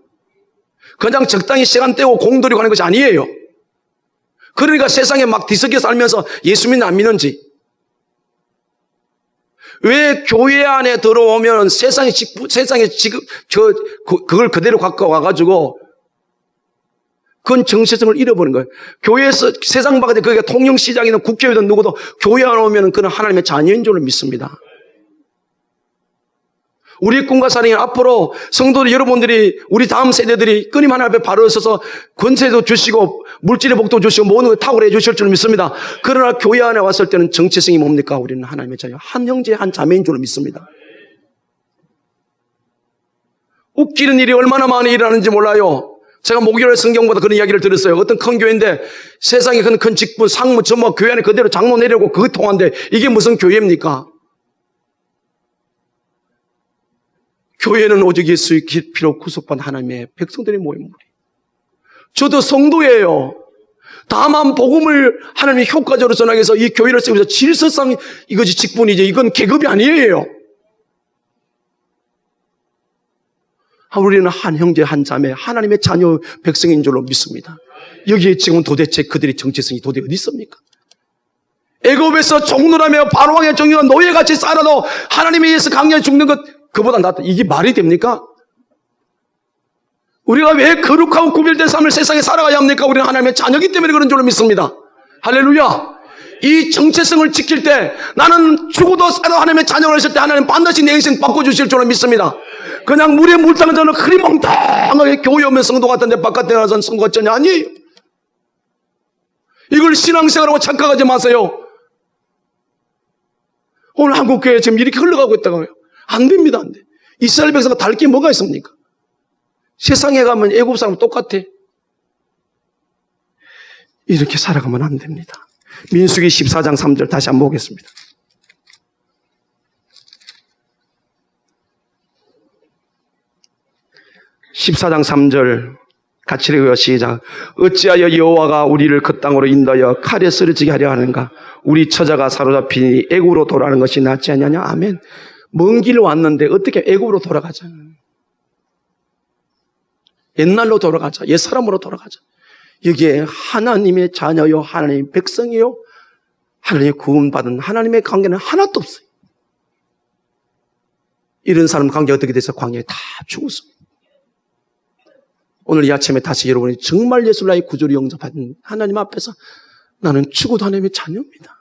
그냥 적당히 시간 떼고 공들이고 하는 것이 아니에요. 그러니까 세상에 막 뒤섞여 살면서 예수 믿는 안 믿는지. 왜 교회 안에 들어오면 그걸 그대로 갖고 와가지고 그건 정체성을 잃어버린 거예요. 교회에서 세상 바깥에 그게 통영시장이든 국회의원 누구도 교회 안에 오면 그는 하나님의 자녀인 줄을 믿습니다. 우리의 꿈과 사랑이 앞으로 성도들 여러분들이 우리 다음 세대들이 끊임 하나 앞에 바로 서서 권세도 주시고 물질의 복도 주시고 모든 걸 탁월해 주실 줄 믿습니다. 그러나 교회 안에 왔을 때는 정체성이 뭡니까? 우리는 하나님의 자녀, 한 형제 한 자매인 줄 믿습니다. 웃기는 일이 얼마나 많이 일어나는지 몰라요. 제가 목요일 성경보다 그런 이야기를 들었어요. 어떤 큰 교회인데 세상에 큰 직분, 상무, 전무, 교회 안에 그대로 장로 내려고 그거 통한데 이게 무슨 교회입니까? 교회는 오직 예수의 피로 구속받은 하나님의 백성들의 모임이에요. 저도 성도예요. 다만 복음을 하나님이 효과적으로 전하기 위해서 이 교회를 세우면서 질서상 이것이 직분이지 이건 계급이 아니에요. 우리는 한 형제 한 자매 하나님의 자녀 백성인 줄로 믿습니다. 여기에 지금 도대체 그들의 정체성이 도대체 어디 있습니까? 애굽에서 종노라며 바로왕의 종이가 노예같이 살아도 하나님에 의해서 강렬히 죽는 것 그보다 낫다. 이게 말이 됩니까? 우리가 왜 거룩하고 구별된 삶을 세상에 살아가야 합니까? 우리는 하나님의 자녀이기 때문에 그런 줄로 믿습니다. 할렐루야. 이 정체성을 지킬 때 나는 죽어도 살아도 하나님의 자녀가 있을 때 하나님 반드시 내 인생 바꿔주실 줄로 믿습니다. 그냥 물에 물타는 저는 흐리멍텅하게 교회 오면 성도 같은데 바깥에 나가서는 성도 같지 아니에요. 이걸 신앙생활하고 착각하지 마세요. 오늘 한국교회 지금 이렇게 흘러가고 있다고요. 안 됩니다. 안 돼. 이스라엘 백성가 다를 게 뭐가 있습니까? 세상에 가면 애국 사람 똑같아. 이렇게 살아가면 안 됩니다. 민수기 14장 3절 다시 한번 보겠습니다. (14장 3절) 같이 읽어요. 시작. 어찌하여 여호와가 우리를 그 땅으로 인도하여 칼에 쓰러지게 하려 하는가? 우리 처자가 사로잡히니 애국으로 돌아가는 것이 낫지 않느냐? 아멘. 먼 길 왔는데 어떻게 애국으로 돌아가자. 옛날로 돌아가자. 옛사람으로 돌아가자. 여기에 하나님의 자녀요, 하나님의 백성이요, 하나님의 구원받은 하나님의 관계는 하나도 없어요. 이런 사람 관계 어떻게 돼서 광야에 다 죽었습니다. 오늘 이 아침에 다시 여러분이 정말 예수 나의 구주를 영접한 하나님 앞에서 나는 죽어도 하나님의 자녀입니다.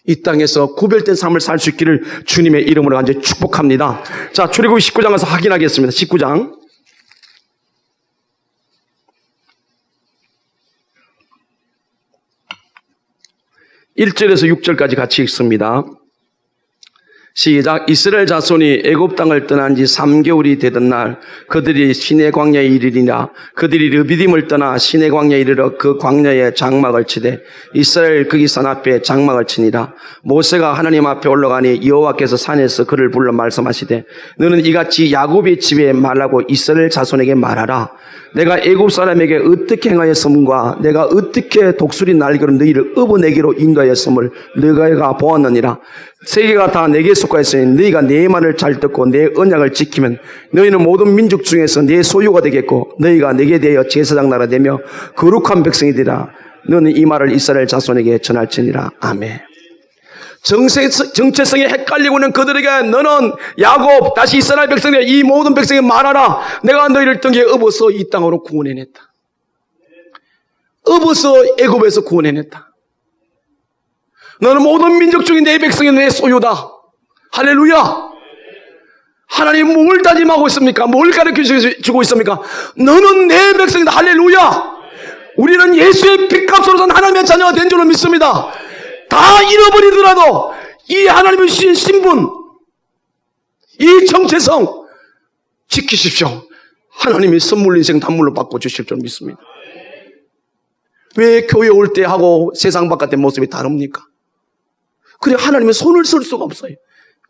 이 땅에서 구별된 삶을 살 수 있기를 주님의 이름으로 간절히 축복합니다. 자, 출애굽기 19장 가서 확인하겠습니다. 19장. 1절에서 6절까지 같이 읽습니다. 시작. 이스라엘 자손이 애굽 땅을 떠난 지 3개월이 되던 날 그들이 시내 광야에 이르리라. 그들이 르비딤을 떠나 시내 광야에 이르러 그 광야에 장막을 치되 이스라엘 거기 산 앞에 장막을 치니라. 모세가 하나님 앞에 올라가니 여호와께서 산에서 그를 불러 말씀하시되 너는 이같이 야곱의 집에 말하고 이스라엘 자손에게 말하라. 내가 애굽 사람에게 어떻게 행하였음과 내가 어떻게 독수리 날개로 너희를 업어내기로 인도하였음을 너희가 보았느니라. 세계가 다 내게 속하였으니 너희가 내 말을 잘 듣고 내 언약을 지키면 너희는 모든 민족 중에서 내 소유가 되겠고 너희가 내게 대하여 제사장 나라 되며 거룩한 백성이 되라. 너는 이 말을 이스라엘 자손에게 전할지니라. 아멘. 정체성이 헷갈리고 있는 그들에게 너는 야곱 다시 이스라엘 백성에게 이 모든 백성에게 말하라. 내가 너희를 등에 업어서 이 땅으로 구원해냈다. 업어서 애굽에서 구원해냈다. 너는 모든 민족 중에 내 백성이 내 소유다. 할렐루야. 하나님 뭘 다짐하고 있습니까? 뭘 가르쳐주고 있습니까? 너는 내 백성이다. 할렐루야. 우리는 예수의 핏값으로 산 하나님의 자녀가 된 줄로 믿습니다. 다 잃어버리더라도 이 하나님의 주신 신분, 이 정체성 지키십시오. 하나님이 선물 인생 단물로 바꿔주실 줄 믿습니다. 왜 교회 올 때 하고 세상 바깥의 모습이 다릅니까? 그래 하나님은 손을 쓸 수가 없어요.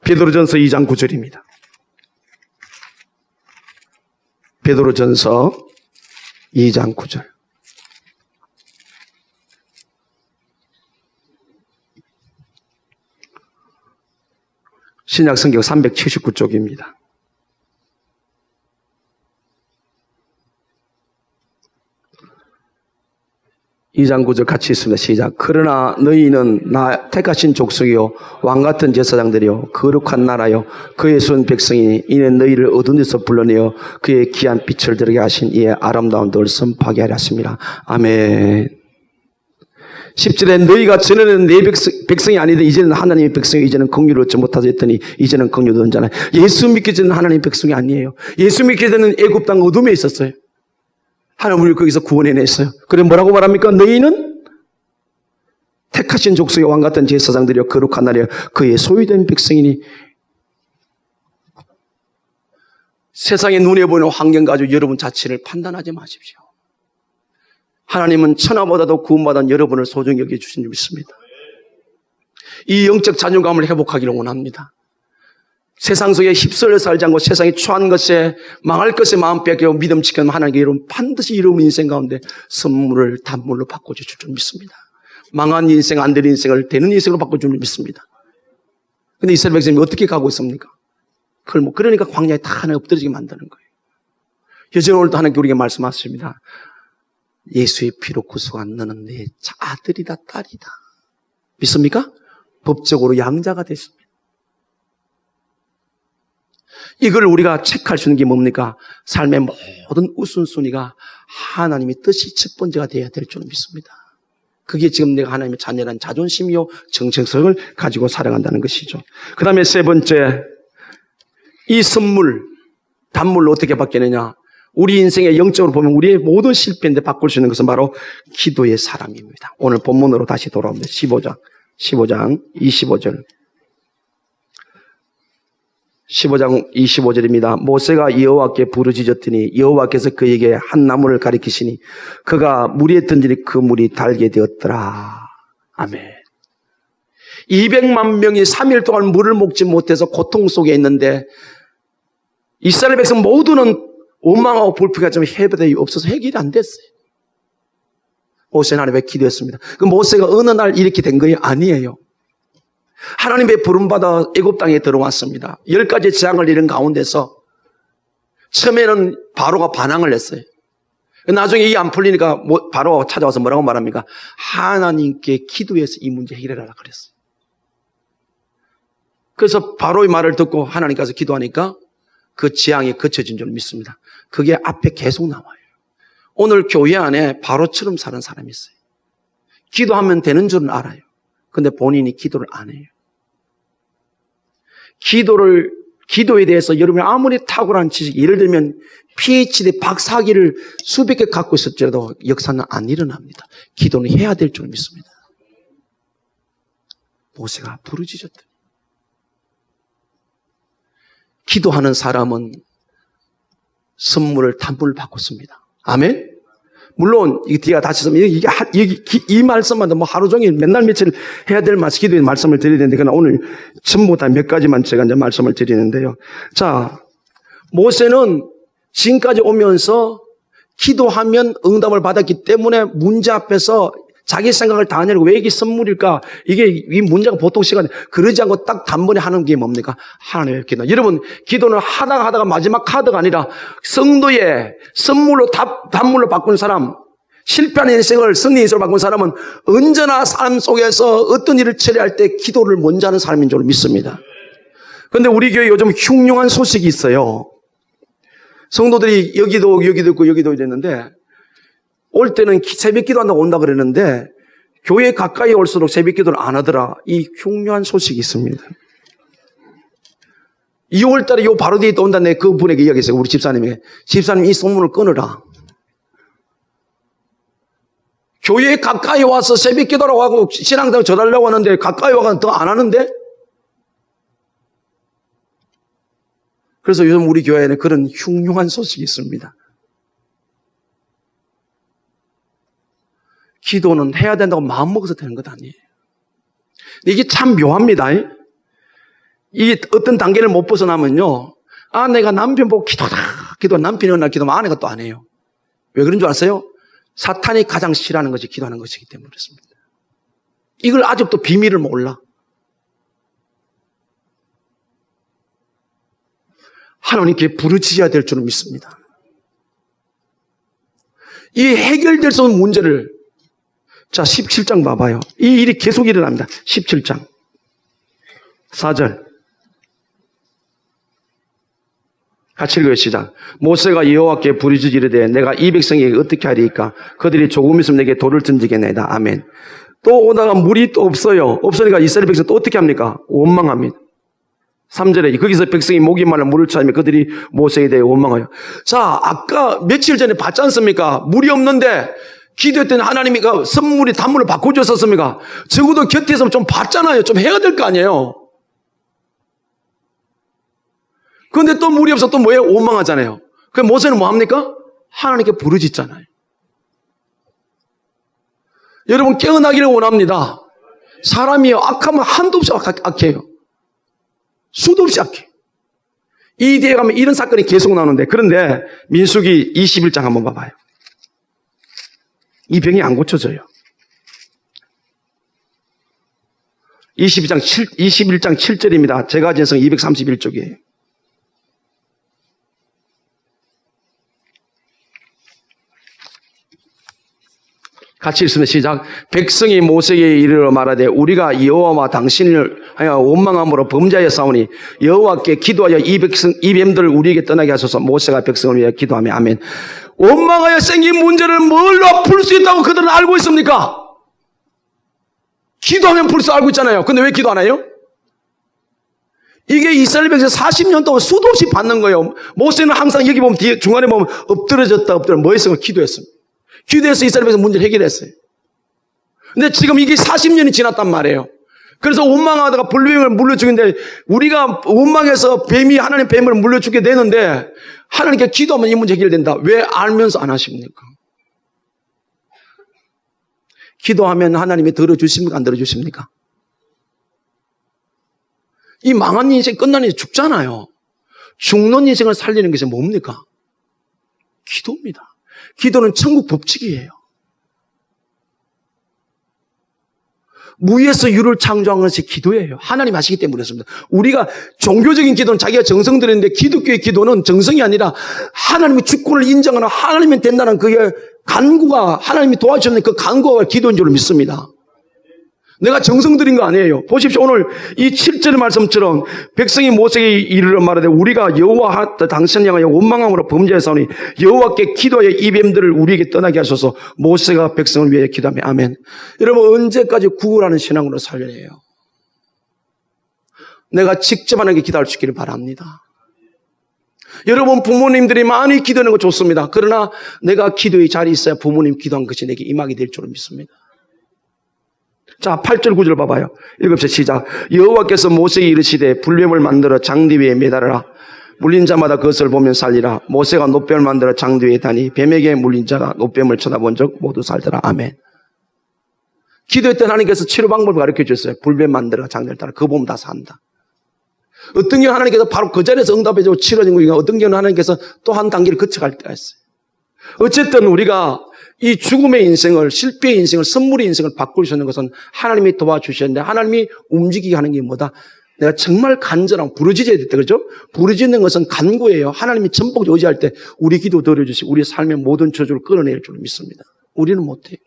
베드로전서 2장 9절입니다. 베드로전서 2장 9절. 신약성경 379쪽입니다. 2장 9절 같이 있습니다. 시작. 그러나 너희는 나 택하신 족속이요 왕같은 제사장들이요 거룩한 나라요 그의 손 백성이니 이는 너희를 어두운 데서 불러내어 그의 귀한 빛을 들게 하신 이의 아름다운 널 선포하게 하려 하십니다. 아멘. 10절에 너희가 전에는 내 백성이 아니되 이제는 하나님의 백성이 이제는 긍휼을 얻지 못하자 했더니 이제는 긍휼을 얻은 자는 예수 믿기 전에는 하나님의 백성이 아니에요. 예수 믿기 전에는 애굽 땅 어둠에 있었어요. 하나님 우리를 거기서 구원해냈어요. 그래 뭐라고 말합니까? 너희는 택하신 족속의 왕같은 제사장들이여 거룩한 나라여 그의 소유된 백성이니. 세상의 눈에 보이는 환경 가지고 여러분 자체를 판단하지 마십시오. 하나님은 천하보다도 구원받은 여러분을 소중히 여겨주신 줄 믿습니다. 이 영적 자존감을 회복하기를 원합니다. 세상 속에 휩쓸려 살지 않고 세상에 취한 것에 망할 것에 마음 뺏기고 믿음 지키는 하나님께 여러분 반드시 여러분 인생 가운데 선물을 단물로 바꿔주실 줄 믿습니다. 망한 인생, 안 되는 인생을 되는 인생으로 바꿔줄 줄 믿습니다. 근데 이스라엘 백성이 어떻게 가고 있습니까? 그러니까 광야에 다 하나 엎드리게 만드는 거예요. 여전히 오늘도 하나님께 우리에게 말씀하십니다. 예수의 피로 구속한 너는 내 아들이다 딸이다. 믿습니까? 법적으로 양자가 됐습니다. 이걸 우리가 체크할 수 있는 게 뭡니까? 삶의 모든 우선순위가 하나님의 뜻이 첫 번째가 되어야 될 줄 믿습니다. 그게 지금 내가 하나님의 자녀란 자존심이요 정체성을 가지고 살아간다는 것이죠. 그 다음에 세 번째, 이 선물 단물로 어떻게 바뀌느냐? 우리 인생의 영적으로 보면 우리의 모든 실패인데 바꿀 수 있는 것은 바로 기도의 사람입니다. 오늘 본문으로 다시 돌아옵니다. 15장 25절 15장 25절입니다. 모세가 여호와께 부르짖었더니 여호와께서 그에게 한 나무를 가리키시니 그가 물에 던지니 그 물이 달게 되었더라. 아멘. 200만 명이 3일 동안 물을 먹지 못해서 고통 속에 있는데 이스라엘 백성 모두는 원망하고 불평하지만 해결이 없어서 해결이 안 됐어요. 모세는 하나님께 기도했습니다. 그 모세가 어느 날 이렇게 된 거예요? 아니에요. 하나님의 부름받아 애굽 땅에 들어왔습니다. 10가지 재앙을 이룬 가운데서 처음에는 바로가 반항을 했어요. 나중에 이게 안 풀리니까 바로가 찾아와서 뭐라고 말합니까? 하나님께 기도해서 이 문제 해결해라 그랬어요. 그래서 바로의 말을 듣고 하나님께서 기도하니까 그 재앙이 그쳐진 줄 믿습니다. 그게 앞에 계속 나와요. 오늘 교회 안에 바로처럼 사는 사람이 있어요. 기도하면 되는 줄은 알아요. 근데 본인이 기도를 안 해요. 기도에 대해서 여러분이 아무리 탁월한 지식, 예를 들면 PhD 박사학위를 수백 개 갖고 있었더라도 역사는 안 일어납니다. 기도는 해야 될 줄 믿습니다. 모세가 부르짖었더니 기도하는 사람은 선물을 단물을 바꿨습니다. 아멘? 물론 이 뒤가 다시 있으면 이 말씀만 뭐 하루 종일 맨날 며칠 해야 될 기도의 말씀을 드려야 되는데 그러나 오늘 전부 다 몇 가지만 제가 이제 말씀을 드리는데요. 자, 모세는 지금까지 오면서 기도하면 응답을 받았기 때문에 문제 앞에서 자기 생각을 다 내고 왜 이게 선물일까? 이 문제가 보통 시간에 그러지 않고 딱 단번에 하는 게 뭡니까? 하나님의 기도. 여러분, 기도는 하다가 마지막 카드가 아니라 성도의 선물로 단물로 바꾼 사람, 실패한 인생을 승리 인생으로 바꾼 사람은 언제나 삶 속에서 어떤 일을 처리할 때 기도를 먼저 하는 사람인 줄 믿습니다. 그런데 우리 교회 요즘 흉흉한 소식이 있어요. 성도들이 여기도 있고 여기도 있는데 올 때는 새벽 기도한다고 온다 그랬는데 교회 가까이 올수록 새벽 기도를 안 하더라. 이 흉흉한 소식이 있습니다. 2월 달에 바로 뒤에 또 온다는데 그 분에게 이야기했어요. 우리 집사님 이 소문을 끊으라. 교회에 가까이 와서 새벽 기도라고 하고 신앙당 전하려고 하는데 가까이 와서 더 안 하는데 그래서 요즘 우리 교회에는 그런 흉흉한 소식이 있습니다. 기도는 해야 된다고 마음먹어서 되는 것 아니에요. 이게 참 묘합니다. 이게 어떤 단계를 못 벗어나면요. 아, 내가 남편 보고 기도하다. 남편이 어느 날 기도하면 아내가 또 안 해요. 왜 그런 줄 아세요? 사탄이 가장 싫어하는 것이 기도하는 것이기 때문에 그렇습니다. 이걸 아직도 비밀을 몰라. 하나님께 부르짖어야 될 줄은 믿습니다. 이 해결될 수 없는 문제를, 자, 17장 봐봐요. 이 일이 계속 일어납니다. 17장 4절 같이 읽어요. 시작. 모세가 여호와께 부르짖으리되 내가 이 백성에게 어떻게 하리이까? 그들이 조금 있으면 내게 돌을 던지겠나이다. 아멘. 또 오다가 물이 또 없어요. 없으니까 이스라엘 백성 또 어떻게 합니까? 원망합니다. 3절에 거기서 백성이 목이 말라 물을 찾으며 그들이 모세에 대해 원망하여. 자, 아까 며칠 전에 봤지 않습니까? 물이 없는데 기도했더니 하나님이 그 선물이 단물을 바꿔줬었습니까? 적어도 곁에서 좀 봤잖아요. 좀 해야 될 거 아니에요. 그런데 또 물이 없어 또 뭐예요? 원망하잖아요. 그럼 모세는 뭐 합니까? 하나님께 부르짖잖아요. 여러분 깨어나기를 원합니다. 사람이요 악하면 한도 없이 악해요. 수도 없이 악해. 이 뒤에 가면 이런 사건이 계속 나오는데, 그런데 민수기 21장 한번 봐봐요. 이 병이 안 고쳐져요. 21장 7절입니다. 제가 진성 231쪽이에요. 같이 읽습니다. 시작. 백성이 모세에게 이르러 말하되 우리가 여호와와 당신을 하여 원망함으로 범죄하였사오니 여호와께 기도하여 이 뱀들을 우리에게 떠나게 하소서. 모세가 백성을 위해 기도하며 아멘. 원망하여 생긴 문제를 뭘로 풀 수 있다고 그들은 알고 있습니까? 기도하면 풀 수 알고 있잖아요. 근데 왜 기도 안 해요? 이게 이스라엘 백성 40년 동안 수도 없이 받는 거예요. 모세는 항상 여기 보면 뒤에 중간에 보면 엎드려졌다 뭐 했으면 기도했습니다. 기도해서 이스라엘 백성 문제를 해결했어요. 근데 지금 이게 40년이 지났단 말이에요. 그래서 원망하다가 불뱀을 물려주는데 우리가 원망해서 하나님 뱀을 물려주게 되는데 하나님께 기도하면 이 문제 해결된다. 왜 알면서 안 하십니까? 기도하면 하나님이 들어주십니까? 안 들어주십니까? 이 망한 인생 끝나는 인생 죽잖아요. 죽는 인생을 살리는 것이 뭡니까? 기도입니다. 기도는 천국 법칙이에요. 무에서 유를 창조한 것이 기도예요. 하나님 아시기 때문에 그렇습니다. 우리가 종교적인 기도는 자기가 정성 들였는데 기독교의 기도는 정성이 아니라 하나님의 주권을 인정하는 하나님이 된다는 그게 간구가 하나님이 도와주는 그 간구가 기도인 줄 믿습니다. 내가 정성 들인 거 아니에요. 보십시오. 오늘 이 7절 말씀처럼 백성이 모세에게 이르러 말하되 우리가 여호와 당신을 향하여 원망함으로 범죄하였사오니 여호와께 기도하여 이 뱀들을 우리에게 떠나게 하소서. 모세가 백성을 위해 기도하며 아멘. 여러분 언제까지 구걸하는 신앙으로 살려야 해요? 내가 직접 하나님께 기도할 수 있기를 바랍니다. 여러분 부모님들이 많이 기도하는 거 좋습니다. 그러나 내가 기도의 자리에 있어야 부모님 기도한 것이 내게 임하게 될 줄을 믿습니다. 자, 8절 9절 봐봐요. 읽읍시다. 시작. 여호와께서 모세에게 이르시되 불뱀을 만들어 장대 위에 매달아라. 물린 자마다 그것을 보면 살리라. 모세가 놋뱀을 만들어 장대 위에 다니 뱀에게 물린 자가 놋뱀을 쳐다본 적 모두 살더라. 아멘. 기도했던 하나님께서 치료 방법을 가르쳐 주셨어요. 불뱀 만들어 장대를 따라. 그거 보면 다 산다. 어떤 경우는 하나님께서 바로 그 자리에서 응답해주고 치료진 거니까 어떤 경우는 하나님께서 또 한 단계를 거쳐갈 때가 있어요. 어쨌든 우리가 이 죽음의 인생을, 실패의 인생을, 선물의 인생을 바꾸시는 것은 하나님이 도와주셨는데 하나님이 움직이게 하는 게 뭐다? 내가 정말 간절한 부르짖어야 됐다. 그렇죠? 부르짖는 것은 간구예요. 하나님이 전폭적으로 의지할 때 우리 기도 들어주시고 우리 삶의 모든 저주를 끌어낼 줄 믿습니다. 우리는 못해요.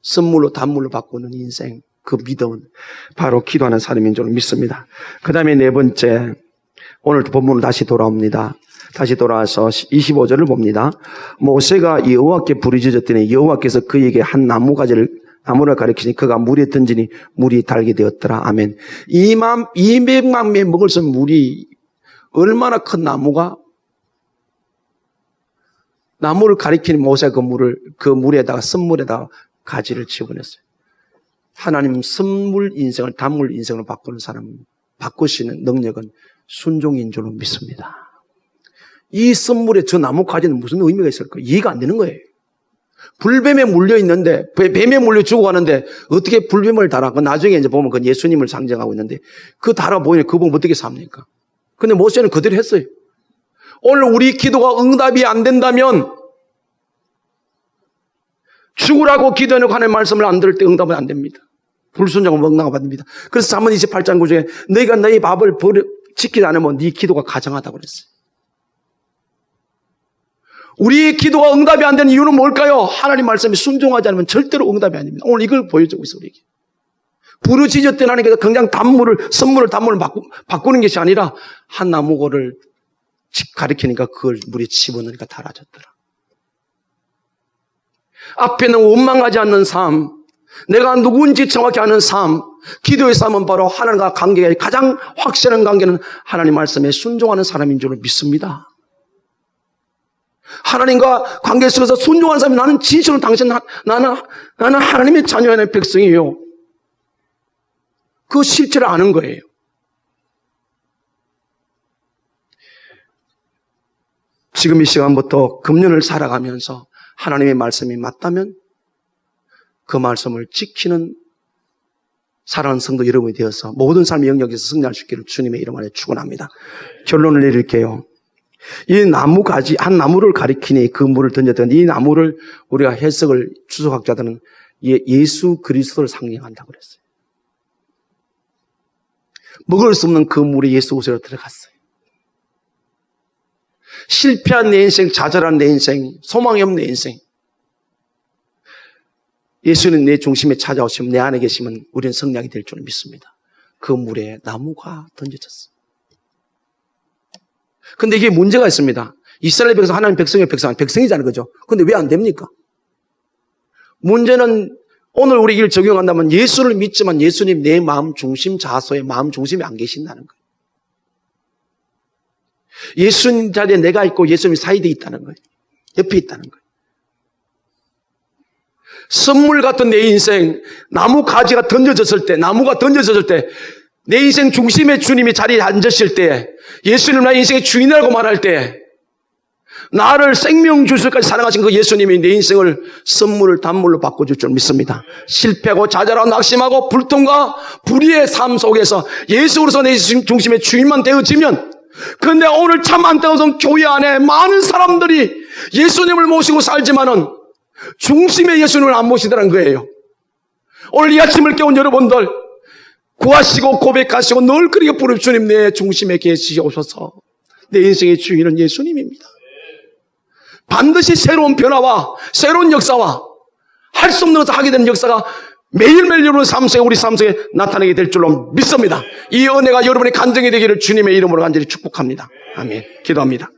선물로 단물로 바꾸는 인생, 그 믿음은 바로 기도하는 사람인 줄 믿습니다. 그 다음에 네 번째, 오늘 본문으로 다시 돌아옵니다. 다시 돌아와서 25절을 봅니다. 모세가 여호와께 부르짖었더니 여호와께서 그에게 한 나무를 가리키니 그가 물에 던지니 물이 달게 되었더라. 아멘. 200만 매 먹을 수 있는 물이 얼마나 큰 나무를 가리키는 모세가 그 물에다가 선물에다가 가지를 집어냈어요. 하나님 선물 인생을 단물 인생으로 바꾸는 사람, 바꾸시는 능력은 순종인 줄로 믿습니다. 이 선물에 저 나무 가지는 무슨 의미가 있을까? 이해가 안 되는 거예요. 불뱀에 물려 있는데, 뱀에 물려 죽어가는데, 어떻게 불뱀을 달아? 그 나중에 이제 보면 그 예수님을 상징하고 있는데, 그 달아 보이면 그 보면 어떻게 삽니까? 근데 모세는 그대로 했어요. 오늘 우리 기도가 응답이 안 된다면, 죽으라고 기도해놓고 하나님의 말씀을 안 들을 때 응답은 안 됩니다. 불순종은 응답 안 됩니다. 그래서 잠언 28장 9절에 너희가 너희 밥을 지키지 않으면 네 기도가 가정하다고 그랬어요. 우리의 기도가 응답이 안 되는 이유는 뭘까요? 하나님 말씀에 순종하지 않으면 절대로 응답이 아닙니다. 오늘 이걸 보여주고 있어요, 우리에게. 부르짖었던 하나님께서 그냥 선물을 바꾸는 것이 아니라 한 나무고를 가리키니까 그걸 물에 집어넣으니까 달아졌더라. 앞에는 원망하지 않는 삶, 내가 누구인지 정확히 아는 삶, 기도의 삶은 바로 하나님과 관계가 가장 확실한 관계는 하나님 말씀에 순종하는 사람인 줄 믿습니다. 하나님과 관계 속에서 순종하는 사람이 나는 진실로 나는 하나님의 자녀, 하나님의 백성이에요. 그 실체를 아는 거예요. 지금 이 시간부터 금년을 살아가면서 하나님의 말씀이 맞다면 그 말씀을 지키는 사랑하는 성도 여러분이 되어서 모든 삶의 영역에서 승리할 수 있기를 주님의 이름 안에 축원합니다. 결론을 내릴게요. 이 나무가지, 한 나무를 가리키니 그 물을 던졌던 이 나무를 우리가 해석을 주석학자들은 예수 그리스도를 상징한다고 그랬어요. 먹을 수 없는 그 물이 예수 옷으로 들어갔어요. 실패한 내 인생, 좌절한 내 인생, 소망이 없는 내 인생. 예수는 내 중심에 찾아오시면 내 안에 계시면 우리는 성령이 될 줄 믿습니다. 그 물에 나무가 던져졌어요. 근데 이게 문제가 있습니다. 이스라엘 백성, 하나님 백성의 백성이잖아요. 그죠? 근데 왜 안 됩니까? 문제는 오늘 우리 길 적용한다면 예수를 믿지만 예수님 내 마음 중심 자소에 마음 중심에 안 계신다는 거예요. 예수님 자리에 내가 있고 예수님이 사이에 있다는 거예요. 옆에 있다는 거예요. 선물 같은 내 인생, 나무 가지가 던져졌을 때, 나무가 던져졌을 때, 내 인생 중심에 주님이 자리에 앉으실 때, 예수님 나의 인생의 주인이라고 말할 때, 나를 생명 주실까지 사랑하신 그 예수님이 내 인생을 선물을 단물로 바꿔줄 줄 믿습니다. 실패하고 좌절하고 낙심하고 불통과 불의의 삶 속에서 예수로서 내 중심의 주인만 되어지면, 그런데 오늘 참 안타까운 교회 안에 많은 사람들이 예수님을 모시고 살지만은 중심의 예수님을 안 모시더라는 거예요. 오늘 이 아침을 깨운 여러분들 구하시고 고백하시고 늘 그렇게 부르 주님 내 중심에 계시옵소서. 내 인생의 주인은 예수님입니다. 반드시 새로운 변화와 새로운 역사와 할 수 없는 것을 하게 되는 역사가 매일매일 여러분의 삶 속에 우리 삶 속에 나타나게 될 줄로 믿습니다. 이 은혜가 여러분의 간증이 되기를 주님의 이름으로 간절히 축복합니다. 아멘. 기도합니다.